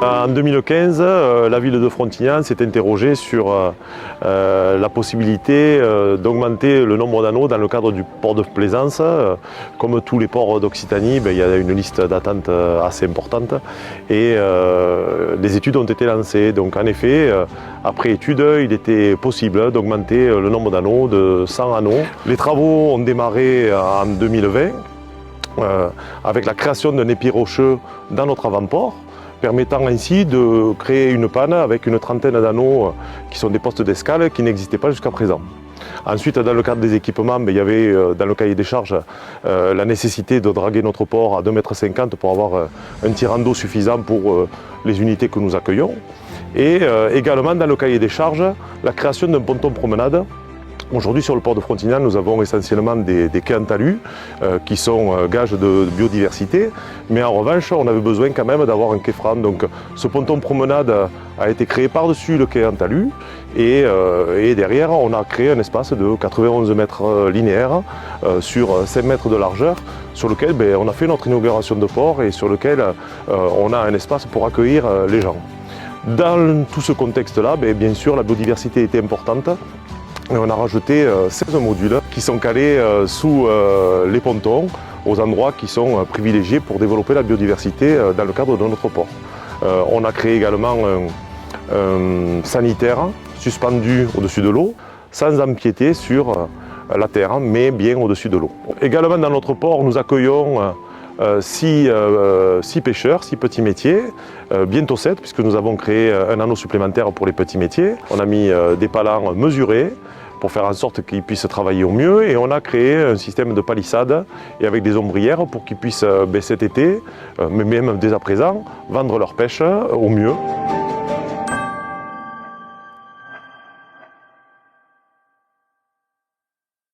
En 2015, la ville de Frontignan s'est interrogée sur la possibilité d'augmenter le nombre d'anneaux dans le cadre du port de plaisance. Comme tous les ports d'Occitanie, il y a une liste d'attente assez importante et des études ont été lancées. Donc en effet, après étude, il était possible d'augmenter le nombre d'anneaux de 100 anneaux. Les travaux ont démarré en 2020 avec la création d'un épi rocheux dans notre avant-port, permettant ainsi de créer une panne avec une trentaine d'anneaux qui sont des postes d'escale qui n'existaient pas jusqu'à présent. Ensuite, dans le cadre des équipements, il y avait dans le cahier des charges la nécessité de draguer notre port à 2,50 m pour avoir un tirant d'eau suffisant pour les unités que nous accueillons. Et également dans le cahier des charges, la création d'un ponton promenade. Aujourd'hui, sur le port de Frontignan, nous avons essentiellement des quais en talus qui sont gages de biodiversité. Mais en revanche, on avait besoin quand même d'avoir un quai franc. Donc ce ponton promenade a été créé par-dessus le quai en talus. Et derrière, on a créé un espace de 91 mètres linéaires sur 5 mètres de largeur, sur lequel on a fait notre inauguration de port et sur lequel on a un espace pour accueillir les gens. Dans tout ce contexte-là, bien sûr, la biodiversité était importante. Et on a rajouté 16 modules qui sont calés sous les pontons aux endroits qui sont privilégiés pour développer la biodiversité dans le cadre de notre port. On a créé également un sanitaire suspendu au-dessus de l'eau sans empiéter sur la terre, mais bien au-dessus de l'eau. Également dans notre port, nous accueillons 6 pêcheurs, 6 petits métiers, bientôt 7 puisque nous avons créé un anneau supplémentaire pour les petits métiers. On a mis des palans mesurés pour faire en sorte qu'ils puissent travailler au mieux et on a créé un système de palissade et avec des ombrières pour qu'ils puissent cet été, mais même dès à présent, vendre leur pêche au mieux.